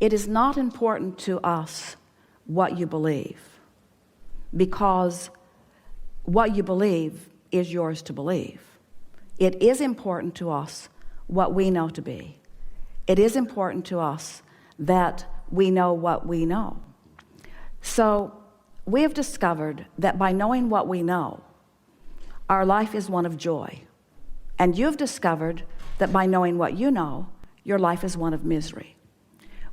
It is not important to us what you believe, because what you believe is yours to believe. It is important to us what we know to be. It is important to us that we know what we know. So we have discovered that by knowing what we know, our life is one of joy. And you've discovered that by knowing what you know, your life is one of misery.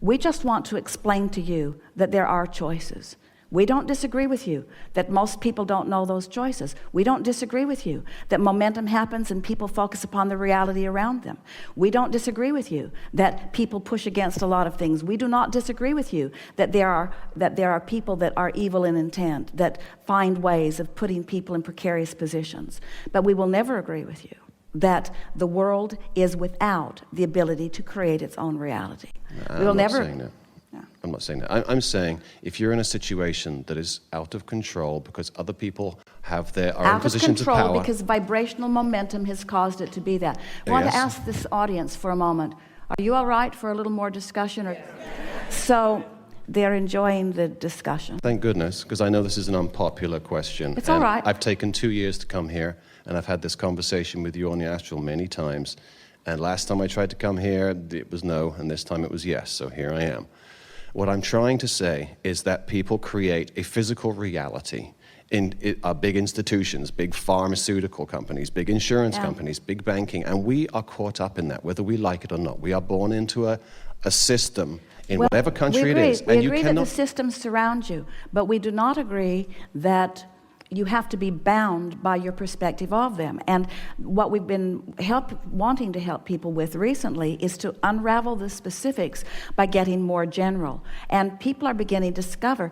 We just want to explain to you that there are choices. We don't disagree with you that most people don't know those choices. We don't disagree with you that momentum happens and people focus upon the reality around them. We don't disagree with you that people push against a lot of things. We do not disagree with you that there are people that are evil in intent, that find ways of putting people in precarious positions. But we will never agree with you that the world is without the ability to create its own reality. We will never. I'm not saying that. I'm saying if you're in a situation that is out of control because other people have their own positions of power. Out of control because vibrational momentum has caused it to be that. I want to ask this audience for a moment. Are you all right for a little more discussion? Or? So they're enjoying the discussion. Thank goodness, because I know this is an unpopular question. It's all right. I've taken 2 years to come here, and I've had this conversation with you on the astral many times. And last time I tried to come here, it was no, and this time it was yes, so here I am. What I'm trying to say is that people create a physical reality in big institutions, big pharmaceutical companies, big insurance companies, big banking, and we are caught up in that, whether we like it or not. We are born into a system in whatever country it is. We agree that the systems surround you, but we do not agree that you have to be bound by your perspective of them. And what we've been wanting to help people with recently is to unravel the specifics by getting more general. And people are beginning to discover,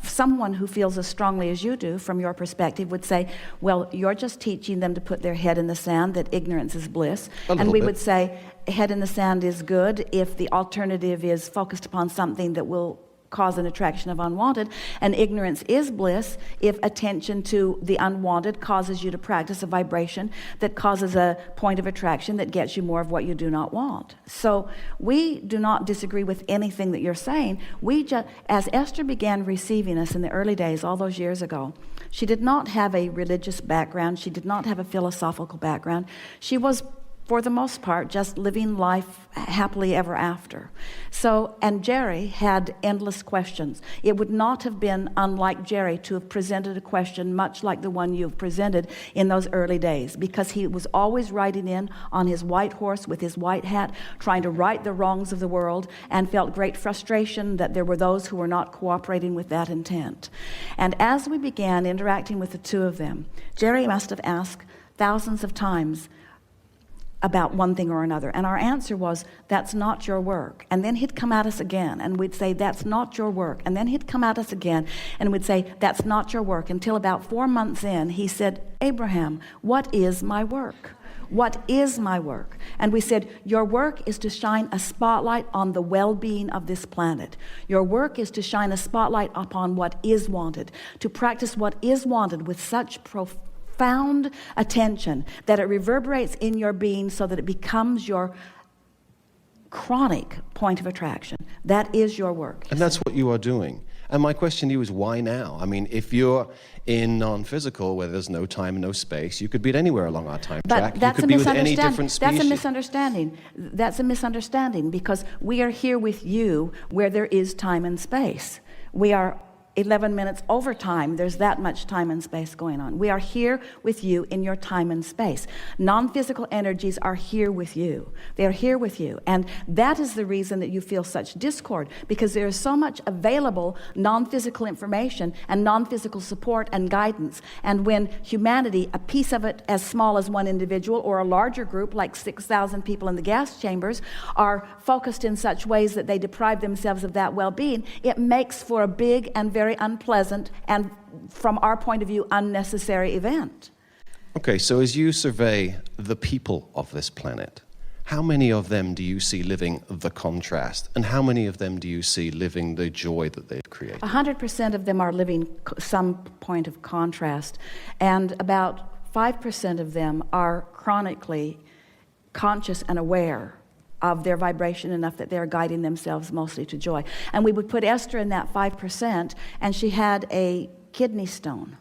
someone who feels as strongly as you do from your perspective would say, well, you're just teaching them to put their head in the sand, that ignorance is bliss. And we would say, head in the sand is good if the alternative is focused upon something that will cause an attraction of unwanted, and ignorance is bliss if attention to the unwanted causes you to practice a vibration that causes a point of attraction that gets you more of what you do not want. So we do not disagree with anything that you're saying. We just, as Esther began receiving us in the early days, all those years ago, she did not have a religious background. She did not have a philosophical background. She was, for the most part, just living life happily ever after. So, and Jerry had endless questions. It would not have been unlike Jerry to have presented a question much like the one you've presented in those early days, because he was always riding in on his white horse with his white hat, trying to right the wrongs of the world, and felt great frustration that there were those who were not cooperating with that intent. And as we began interacting with the two of them, Jerry must have asked thousands of times about one thing or another, and our answer was, that's not your work. And then he'd come at us again, and we'd say, that's not your work. And then he'd come at us again, and we'd say, that's not your work. Until about 4 months in, he said, Abraham, what is my work? What is my work? And we said, your work is to shine a spotlight on the well-being of this planet. Your work is to shine a spotlight upon what is wanted, to practice what is wanted with such profound attention that it reverberates in your being so that it becomes your chronic point of attraction. That is your work. And that's what you are doing. And my question to you is, why now? I mean, if you're in non-physical, where there's no time and no space, you could be anywhere along our time track. You could be with any different species. That's a misunderstanding. That's a misunderstanding, because we are here with you where there is time and space. We are 11 minutes over time. There's that much time and space going on. We are here with you in your time and space. Non-physical energies are here with you. They are here with you. And that is the reason that you feel such discord, because there is so much available non-physical information and non-physical support and guidance. And when humanity, a piece of it as small as one individual or a larger group like 6,000 people in the gas chambers, are focused in such ways that they deprive themselves of that well-being, it makes for a big and very unpleasant and, from our point of view, unnecessary event. Okay, so as you survey the people of this planet, how many of them do you see living the contrast, and how many of them do you see living the joy that they've created? 100% of them are living some point of contrast, and about 5% of them are chronically conscious and aware of their vibration enough that they're guiding themselves mostly to joy. And we would put Esther in that 5%, and she had a kidney stone.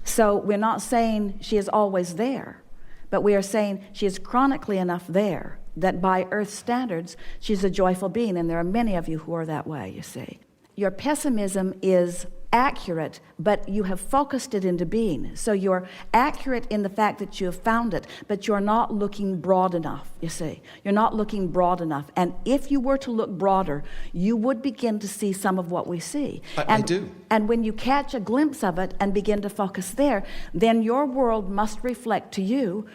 So we're not saying she is always there, but we are saying she is chronically enough there that by earth standards, she's a joyful being. And there are many of you who are that way, you see. Your pessimism is accurate, but you have focused it into being. So you're accurate in the fact that you have found it, but you're not looking broad enough, you see. You're not looking broad enough. And if you were to look broader, you would begin to see some of what we see. I do. And when you catch a glimpse of it and begin to focus there, then your world must reflect to you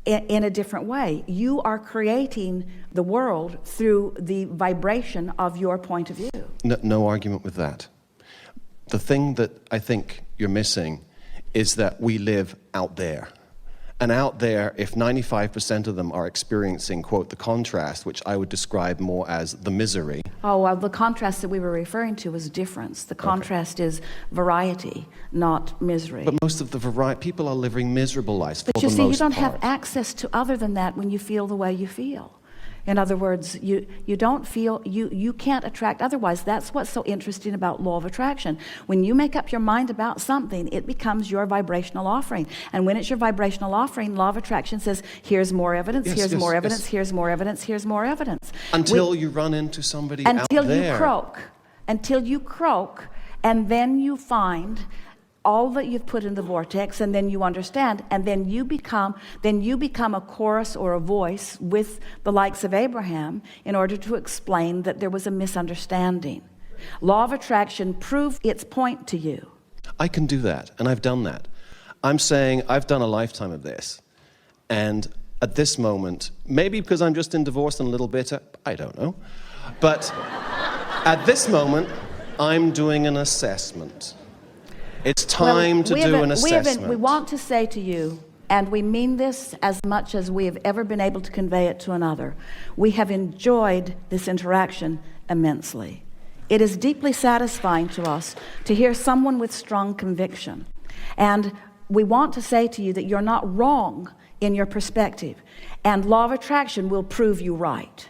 in a different way. You are creating the world through the vibration of your point of view. No argument with that. The thing that I think you're missing is that we live out there. And out there, if 95% of them are experiencing, quote, the contrast, which I would describe more as the misery. Oh, well, the contrast that we were referring to was difference. The contrast is variety, not misery. But most of the people are living miserable lives for the most part. But you see, you don't have access to other than that when you feel the way you feel. In other words, you don't feel, you can't attract otherwise. That's what's so interesting about law of attraction. When you make up your mind about something, it becomes your vibrational offering. And when it's your vibrational offering, law of attraction says, here's more evidence, here's more evidence, here's more evidence, here's more evidence. Until you run into somebody out there. Until you croak, and then you find all that you've put in the vortex, and then you understand, and then you become a chorus or a voice with the likes of Abraham in order to explain that there was a misunderstanding. Law of attraction proved its point to you. I can do that, and I've done that. I'm saying I've done a lifetime of this, and at this moment, maybe because I'm just in divorce and a little bitter, I don't know, but at this moment, I'm doing an assessment. It's time to do an assessment. We want to say to you, and we mean this as much as we have ever been able to convey it to another, we have enjoyed this interaction immensely. It is deeply satisfying to us to hear someone with strong conviction. And we want to say to you that you're not wrong in your perspective, and law of attraction will prove you right.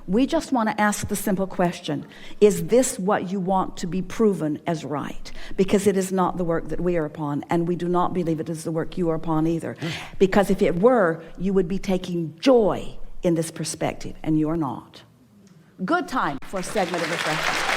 We just want to ask the simple question, is this what you want to be proven as right? Because it is not the work that we are upon, and we do not believe it is the work you are upon either. Because if it were, you would be taking joy in this perspective, and you are not. Good time for a segment of refreshment.